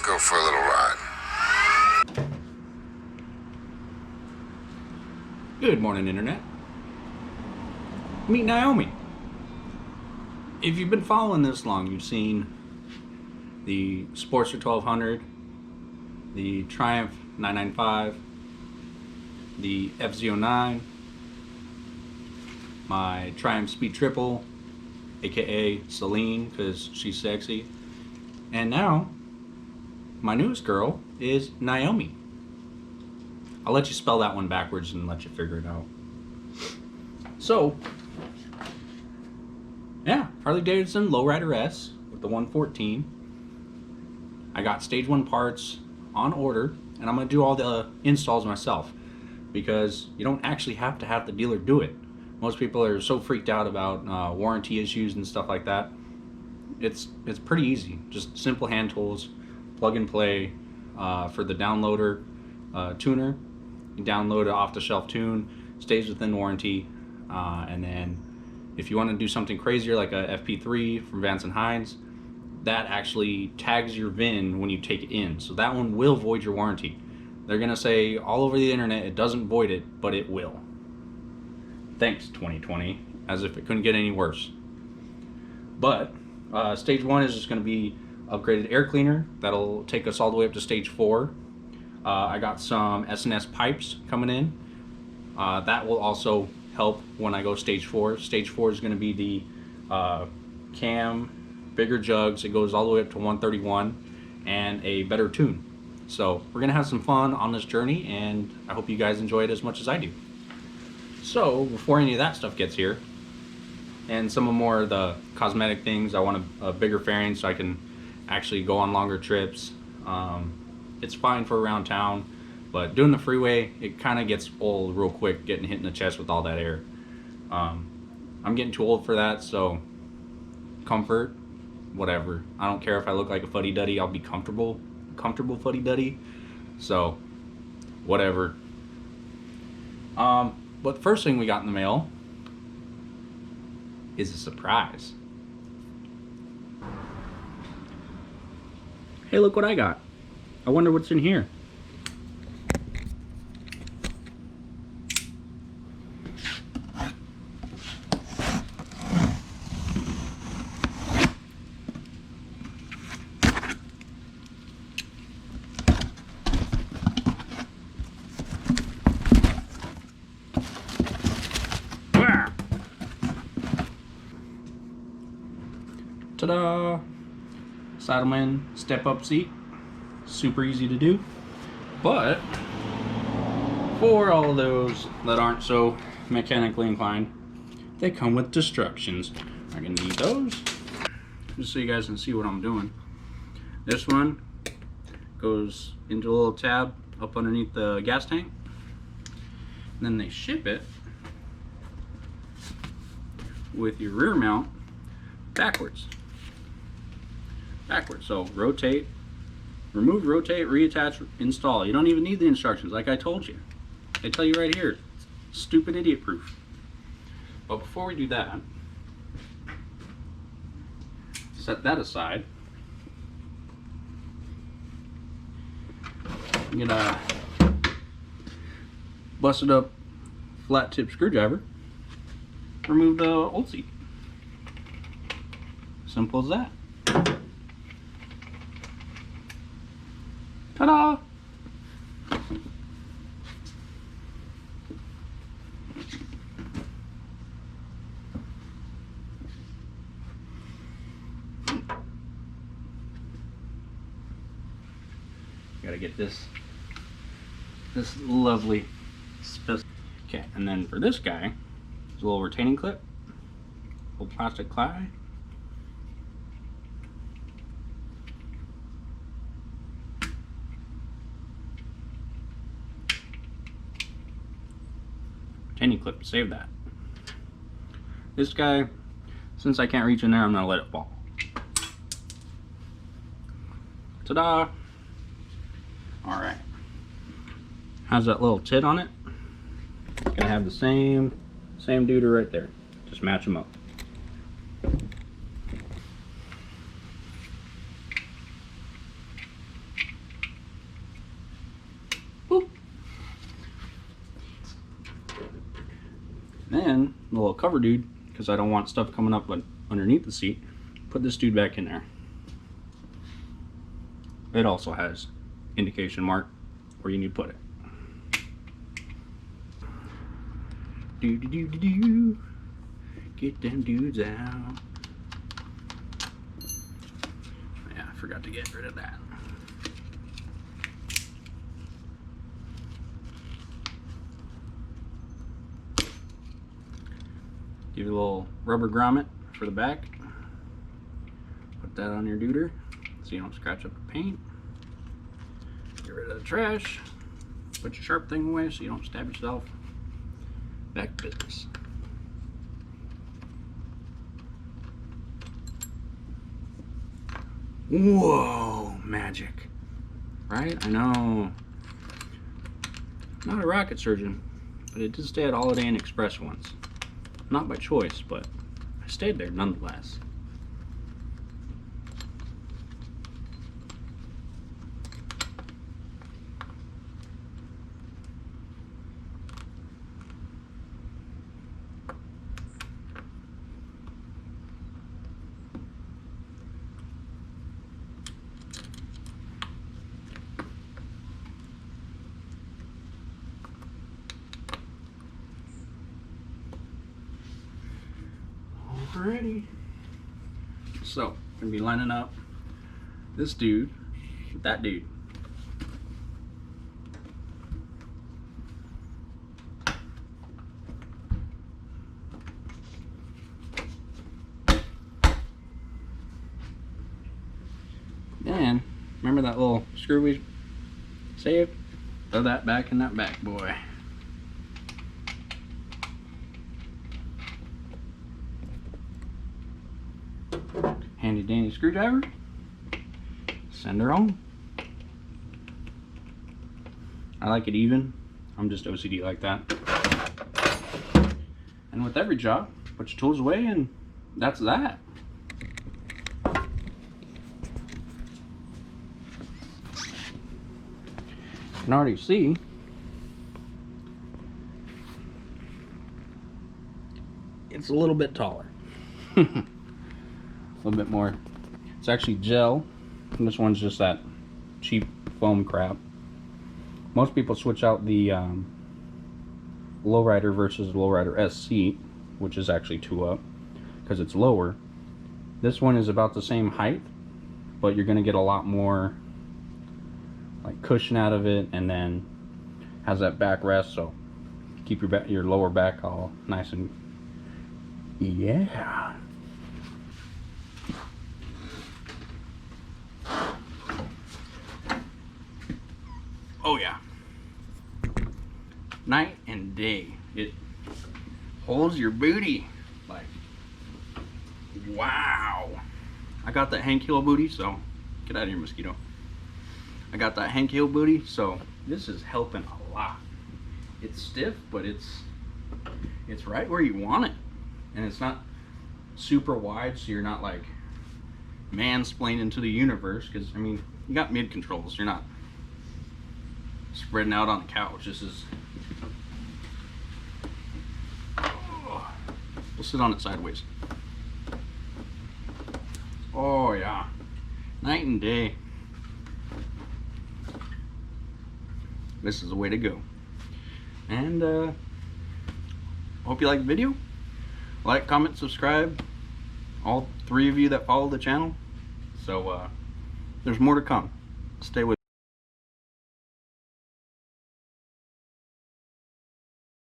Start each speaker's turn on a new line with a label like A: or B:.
A: go for a little ride.
B: Good morning, Internet. Meet Naomi. If you've been following this long, you've seen the Sportster 1200, the Triumph 995, the F09, my Triumph Speed Triple, aka Celine, because she's sexy, and now my newest girl is Naomi. I'll let you spell that one backwards and let you figure it out. So, yeah, Harley Davidson Lowrider S with the 114. I got stage 1 parts on order, and I'm going to do all the installs myself because you don't actually have to have the dealer do it. Most people are so freaked out about warranty issues and stuff like that. It's pretty easy. Just simple hand tools, plug and play. For the downloader tuner, you download an off-the-shelf tune, stays within warranty, and then if you want to do something crazier like a FP3 from Vance & Hines, that actually tags your VIN when you take it in. So that one will void your warranty. They're going to say all over the internet it doesn't void it, but it will. Thanks, 2020, as if it couldn't get any worse. But stage 1 is just going to be upgraded air cleaner. That'll take us all the way up to stage 4. I got some S&S pipes coming in. That will also help when I go stage 4. Stage 4 is going to be the cam, bigger jugs. It goes all the way up to 131 and a better tune. So we're going to have some fun on this journey, and I hope you guys enjoy it as much as I do. So before any of that stuff gets here, and some of more of the cosmetic things, I want a bigger fairing so I can actually go on longer trips. It's fine for around town, but doing the freeway, it kind of gets old real quick, getting hit in the chest with all that air. I'm getting too old for that, so comfort, whatever. I don't care if I look like a fuddy-duddy, I'll be comfortable fuddy-duddy, so whatever. But the first thing we got in the mail is a surprise. Hey, look what I got. I wonder what's in here. Ta-da! Saddlemen step-up seat. Super easy to do. But for all of those that aren't so mechanically inclined, they come with destructions. I'm gonna need those just so you guys can see what I'm doing. This one goes into a little tab up underneath the gas tank. And then they ship it with your rear mount backwards. So rotate, remove, rotate, reattach, install. You don't even need the instructions, like I told you. They tell you right here. Stupid idiot proof. But before we do that, set that aside. I'm gonna busted up flat tip screwdriver, remove the old seat. Simple as that. Ta-da! Gotta get this lovely specimen. Okay, and then for this guy, there's a little retaining clip, little plastic clag. Retaining clip to save that. This guy, since I can't reach in there, I'm gonna let it fall. Ta-da! Alright. How's that little tit on it? Gonna have the same duder right there. Just match them up. little cover dude, because I don't want stuff coming up underneath the seat, put this dude back in there. It also has indication mark where you need to put it. Do do do do do. Get them dudes out. Yeah, I forgot to get rid of that. Give it a little rubber grommet for the back. Put that on your duder so you don't scratch up the paint. Get rid of the trash. Put your sharp thing away so you don't stab yourself. Back to business. Whoa, magic. Right? I know. Not a rocket surgeon, but I did stay at Holiday Inn Express once. Not by choice, but I stayed there nonetheless. Alrighty. So, gonna be lining up this dude with that dude. And remember that little screw we saved? Throw that back in that back boy. Handy dandy screwdriver. Send her on. I like it even. I'm just OCD like that. And with every job, put your tools away and that's that. You can already see it's a little bit taller. A little bit more. It's actually gel, and this one's just that cheap foam crap. Most people switch out the lowrider versus lowrider S seat, which is actually 2 up because it's lower. This one is about the same height, but you're going to get a lot more like cushion out of it, and then has that backrest, so keep your lower back all nice and yeah. Oh yeah, night and day. It holds your booty like, wow. I got that Hank Hill booty, so get out of here, mosquito. I got that Hank Hill booty, so this is helping a lot. It's stiff, but it's right where you want it, and it's not super wide, so you're not like mansplaining to the universe. Because I mean, you got mid controls. You're not spreading out on the couch. This is, oh, we'll sit on it sideways. Oh yeah, night and day. This is the way to go. And hope you like the video. Like, comment, subscribe. All 3 of you that follow the channel. So there's more to come. Stay with